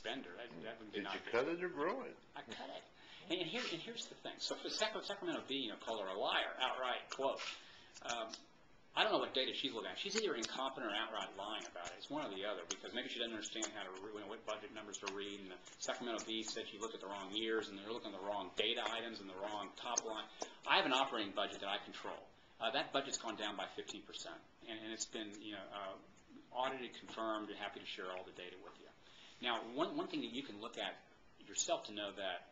spender. That would be Did not you good. cut it or grow it? I cut it. And here's the thing. So for Sacramento Bee, call her a liar, outright quote. I don't know what data she's looking at. She's either incompetent or outright lying about it. It's one or the other, because maybe she doesn't understand how to what budget numbers to read. And the Sacramento Bee said she looked at the wrong years, and they're looking at the wrong data items and the wrong top line. I have an operating budget that I control. That budget's gone down by 15%, and it's been audited, confirmed, and happy to share all the data with you. Now, one thing that you can look at yourself to know that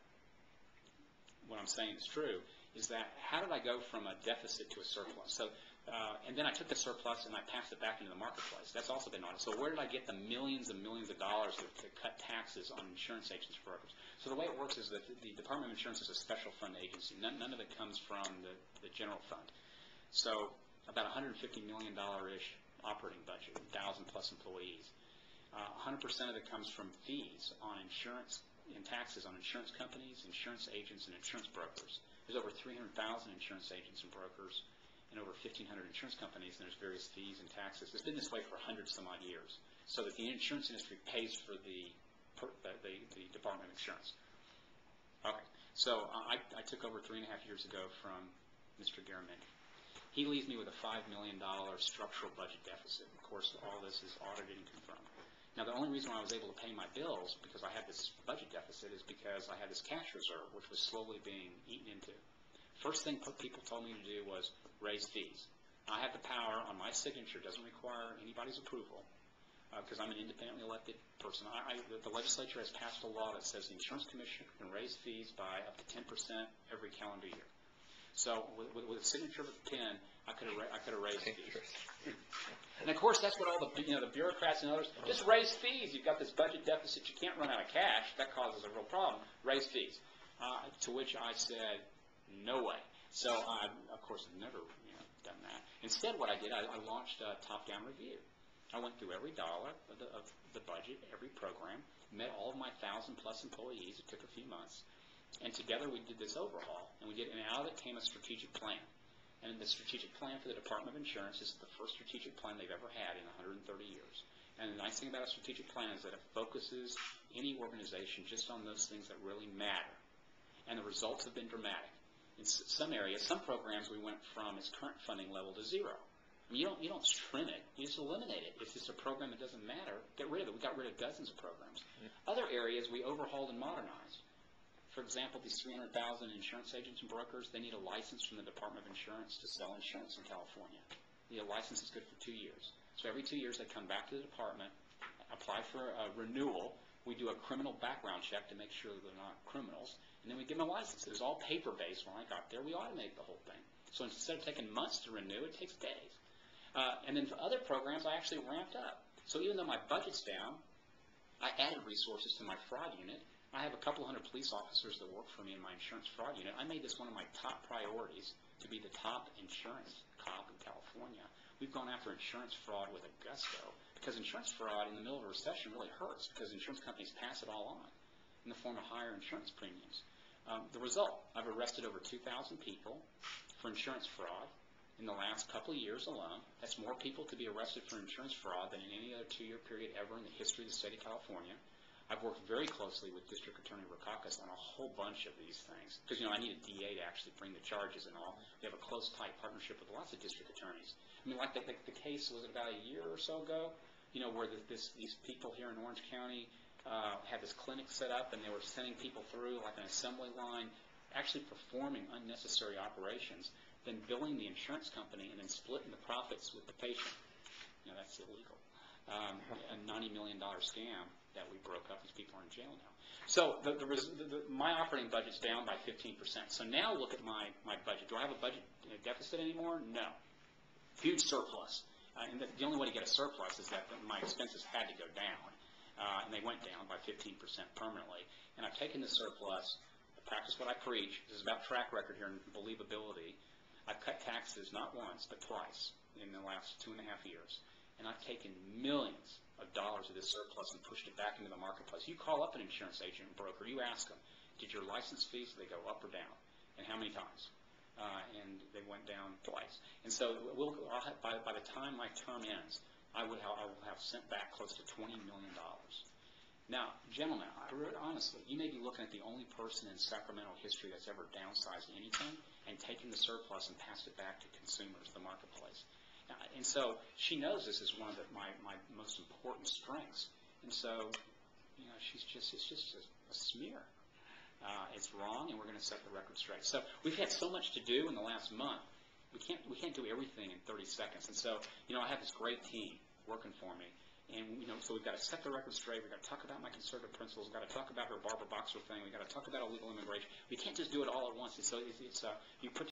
what I'm saying is true is that how did I go from a deficit to a surplus? So, and then I took the surplus and I passed it back into the marketplace. That's also been audited. So where did I get the millions and millions of dollars to cut taxes on insurance agents and brokers? So the way it works is that the Department of Insurance is a special fund agency. None of it comes from the general fund. So about $150 million-ish operating budget, 1,000 plus employees. 100% of it comes from fees on insurance and taxes on insurance companies, insurance agents, and insurance brokers. There's over 300,000 insurance agents and brokers and over 1,500 insurance companies, and there's various fees and taxes. It's been this way for 100 some odd years, so that the insurance industry pays for the Department of Insurance. Okay, so I took over 3.5 years ago from Mr. Garamendi. He leaves me with a $5 million structural budget deficit. Of course, all this is audited and confirmed. Now, the only reason why I was able to pay my bills, because I had this budget deficit, is because I had this cash reserve, which was slowly being eaten into. First thing people told me to do was raise fees. I have the power on my signature, doesn't require anybody's approval, because I'm an independently elected person. The legislature has passed a law that says the insurance commissioner can raise fees by up to 10% every calendar year. So with a signature of a pen, I could have raised fees. And of course, that's what all the bureaucrats and others just raise fees. You've got this budget deficit, you can't run out of cash. That causes a real problem. Raise fees. To which I said, no way. So I, of course, have never done that. Instead, what I did, I launched a top-down review. I went through every dollar of the budget, every program, met all of my 1,000-plus employees. It took a few months. And together we did this overhaul, and out of it came a strategic plan. And the strategic plan for the Department of Insurance is the first strategic plan they've ever had in 130 years. And the nice thing about a strategic plan is that it focuses any organization just on those things that really matter. And the results have been dramatic. In some areas, some programs, we went from its current funding level to zero. I mean, you don't trim it, you just eliminate it. If it's a program that doesn't matter, get rid of it. We got rid of dozens of programs. Other areas we overhauled and modernized. For example, these 300,000 insurance agents and brokers, they need a license from the Department of Insurance to sell insurance in California. The license is good for 2 years. So every 2 years they come back to the department, apply for a renewal. We do a criminal background check to make sure that they're not criminals, and then we give them a license. It was all paper-based when I got there. We automated the whole thing. So instead of taking months to renew, it takes days. And then for other programs, I actually ramped up. So even though my budget's down, I added resources to my fraud unit. I have a couple hundred police officers that work for me in my insurance fraud unit. I made this one of my top priorities to be the top insurance cop in California. We've gone after insurance fraud with a gusto, because insurance fraud in the middle of a recession really hurts, because insurance companies pass it all on in the form of higher insurance premiums. The result, I've arrested over 2,000 people for insurance fraud in the last couple of years alone. That's more people to be arrested for insurance fraud than in any other 2-year period ever in the history of the state of California. I've worked very closely with District Attorney Rokakis on a whole bunch of these things, because I need a DA to actually bring the charges and all. We have a close, tight partnership with lots of district attorneys. I mean, like the case, was it about a year or so ago, where these people here in Orange County had this clinic set up, and they were sending people through like an assembly line, actually performing unnecessary operations, then billing the insurance company and then splitting the profits with the patient. That's illegal. A $90 million scam that we broke up. These people are in jail now. So my operating budget's down by 15%. So now look at my budget. Do I have a budget deficit anymore? No. Huge surplus. And the only way to get a surplus is that my expenses had to go down. And they went down by 15% permanently. And I've taken the surplus, practice what I preach. This is about track record here and believability. I've cut taxes not once, but twice in the last 2.5 years. And I've taken millions of dollars of this surplus and pushed it back into the marketplace. You call up an insurance agent and broker, you ask them, did your license fees, they go up or down? And how many times? And they went down twice. And so by the time my term ends, I will have sent back close to $20 million. Now, gentlemen, honestly, you may be looking at the only person in Sacramento history that's ever downsized anything and taken the surplus and passed it back to consumers, the marketplace. And so she knows this is one of my most important strengths. And so, it's just a smear. It's wrong, and we're going to set the record straight. So we've had so much to do in the last month. We can't do everything in 30 seconds. And so, I have this great team working for me. And, so we've got to set the record straight. We've got to talk about my conservative principles. We've got to talk about her Barbara Boxer thing. We've got to talk about illegal immigration. We can't just do it all at once. And so you put